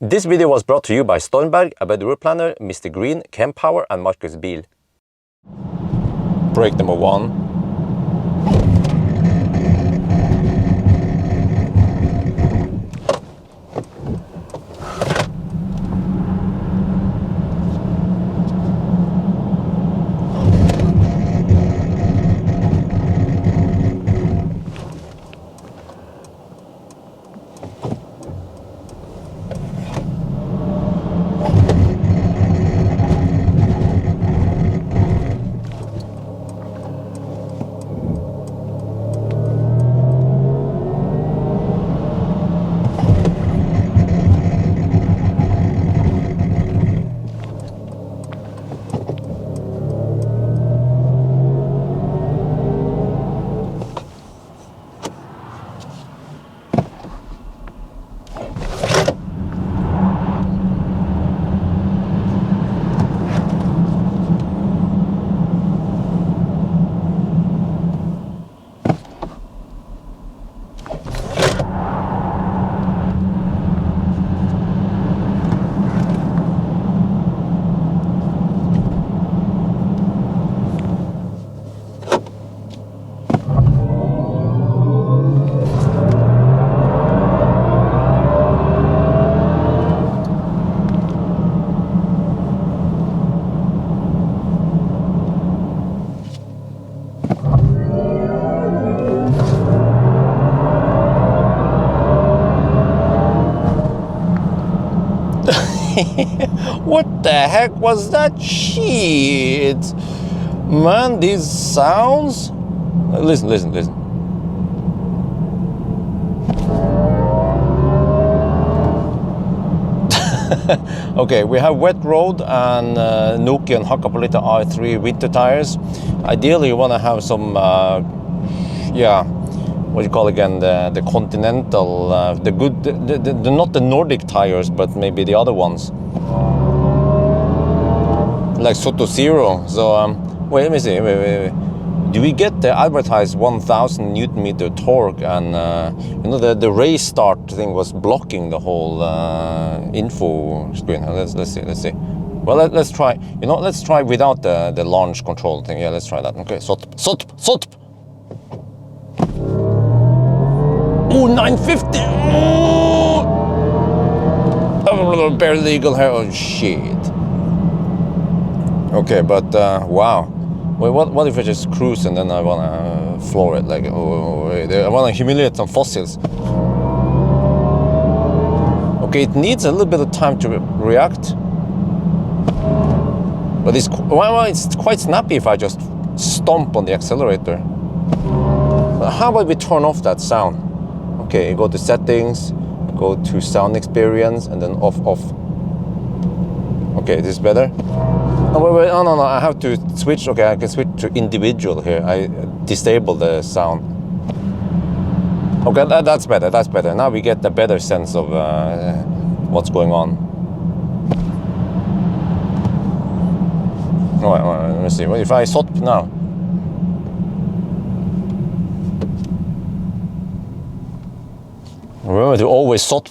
This video was brought to you by Stormberg, a better route planner, MisterGreen, Kempower and Marcus Bil. Break number 1. What the heck was that shit? Man, these sounds. Listen. Okay, we have wet road and Nokian Hakkapeliitta R3 winter tires. Ideally, you want to have some, what do you call again, the Continental, the good, the not the Nordic tires, but maybe the other ones, like Soto Zero. So wait, let me see. Wait. Do we get the advertised 1,000 Newton meter torque? And you know, the race start thing was blocking the whole info screen. Let's see. Well, let's try. You know, let's try without the launch control thing. Yeah, let's try that. Okay, sot. Oh, 950! Oh, bare legal here. Oh, shit. Okay, but wow. Wait, what if I just cruise and then I wanna floor it? Like, I wanna humiliate some fossils. Okay, it needs a little bit of time to react. But it's quite snappy if I just stomp on the accelerator. But how about we turn off that sound? Okay, go to settings, go to sound experience, and then off. Okay, this is better. Oh, wait, no, I have to switch. Okay, I can switch to individual here. I disable the sound. Okay, that's better. Now we get a better sense of what's going on. Oh, wait, let me see. What if I stop now? Remember to always stop.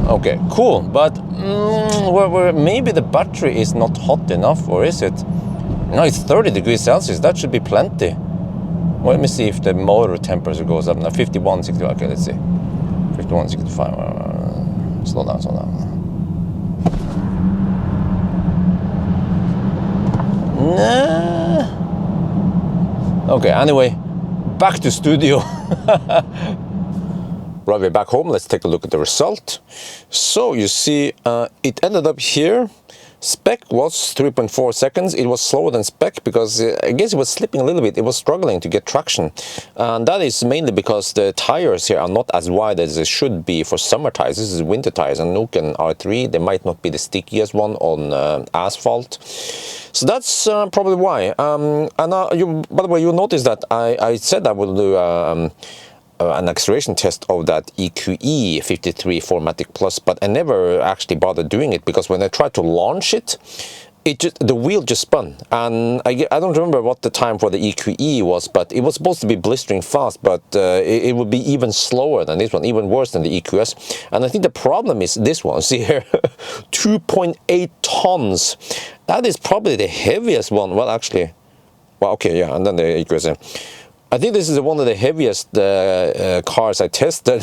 Okay, cool, but maybe the battery is not hot enough, or is it? No, it's 30 degrees Celsius, that should be plenty. Well, let me see if the motor temperature goes up now. 51, 65, okay, let's see. 51, 65, slow down. Nah. Okay, anyway, back to studio. Right, we're back home. Let's take a look at the result. So you see, it ended up here. Spec was 3.4 seconds. It was slower than spec because I guess it was slipping a little bit. It was struggling to get traction. And that is mainly because the tires here are not as wide as they should be for summer tires. This is winter tires. And Nokian R3, they might not be the stickiest one on asphalt. So that's probably why. By the way, you'll notice that I said I will do an acceleration test of that EQE 53 4Matic Plus, but I never actually bothered doing it because when I tried to launch it, the wheel just spun, and I don't remember what the time for the EQE was, but it was supposed to be blistering fast, but it would be even slower than this one, even worse than the EQS. And I think the problem is this one. See here, 2.8 tons. That is probably the heaviest one. Well, actually, well, okay, yeah, and then the EQS. I think this is one of the heaviest cars I tested.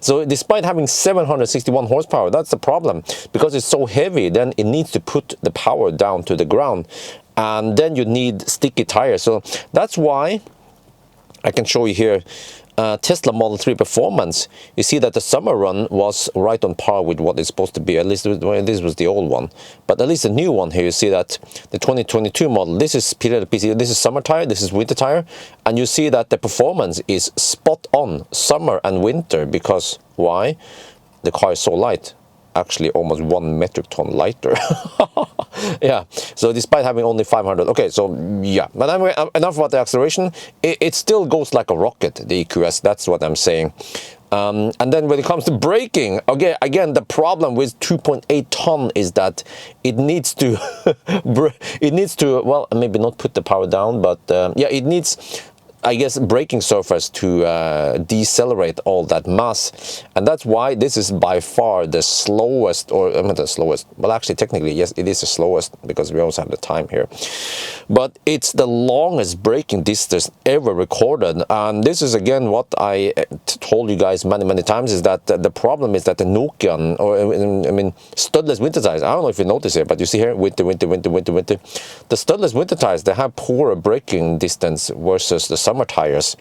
So despite having 761 horsepower, that's the problem. Because it's so heavy, then it needs to put the power down to the ground. And then you need sticky tires. So that's why I can show you here Tesla Model 3 performance. You see that the summer run was right on par with what it's supposed to be. At least this was the old one, but at least the new one here, you see that the 2022 model, this is PC, this is summer tire, this is winter tire, and you see that the performance is spot on summer and winter. Because why? The car is so light, actually almost 1 metric ton lighter. Yeah, so despite having only 500, okay, so yeah, but anyway, enough about the acceleration. It still goes like a rocket, the EQS, that's what I'm saying. And then when it comes to braking, okay, again, the problem with 2.8 ton is that it needs to, well, maybe not put the power down, but yeah, it needs, I guess, braking surface to decelerate all that mass. And that's why this is by far the slowest, or not the slowest, well, actually technically yes, it is the slowest, because we also have the time here, but it's the longest braking distance ever recorded. And this is again what I told you guys many times, is that the problem is that the Nokian, or I mean studless winter tires, I don't know if you notice it, but you see here, winter, the studless winter tires, they have poorer braking distance versus the summer tires.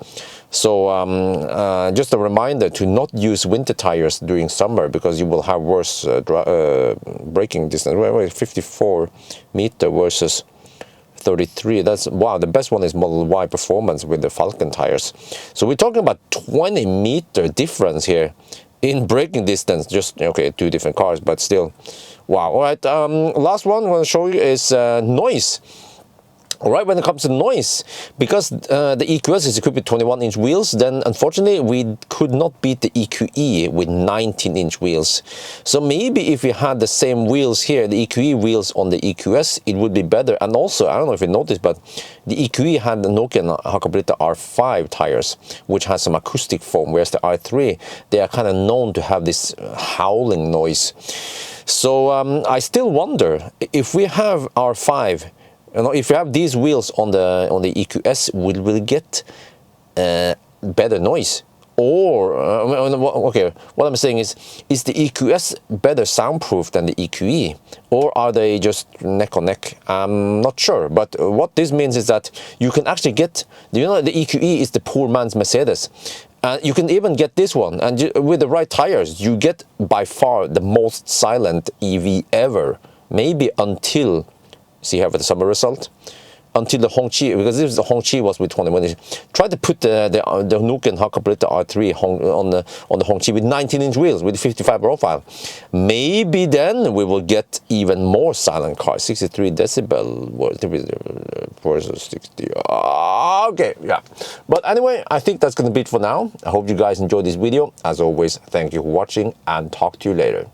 So just a reminder to not use winter tires during summer, because you will have worse braking distance. 54 meter versus 33. That's, wow, the best one is Model Y Performance with the Falcon tires. So we're talking about 20 meter difference here in braking distance. Just, okay, two different cars, but still, wow. All right, last one I want to show you is noise. All right, when it comes to noise, because the EQS is equipped with 21-inch wheels, then unfortunately we could not beat the EQE with 19-inch wheels. So maybe if we had the same wheels here, the EQE wheels on the EQS, it would be better. And also, I don't know if you noticed, but the EQE had the Nokian Hakkapeliitta R5 tires, which has some acoustic foam, whereas the R3, they are kind of known to have this howling noise. So I still wonder, if we have R5, you know, if you have these wheels on the EQS, will we get better noise? Or okay, what I'm saying is the EQS better soundproof than the EQE, or are they just neck and neck? I'm not sure. But what this means is that you can actually get, you know, the EQE is the poor man's Mercedes. You can even get this one, and with the right tires, you get by far the most silent EV ever. Maybe until, see here for the summer result, until the Hongqi, because this is the Hongqi was with 21. Try to put the Nokian Hakkapeliitta R3 on the Hongqi with 19-inch wheels with 55 profile. Maybe then we will get even more silent cars. 63 decibel versus 60. Okay, yeah. But anyway, I think that's going to be it for now. I hope you guys enjoyed this video. As always, thank you for watching, and talk to you later.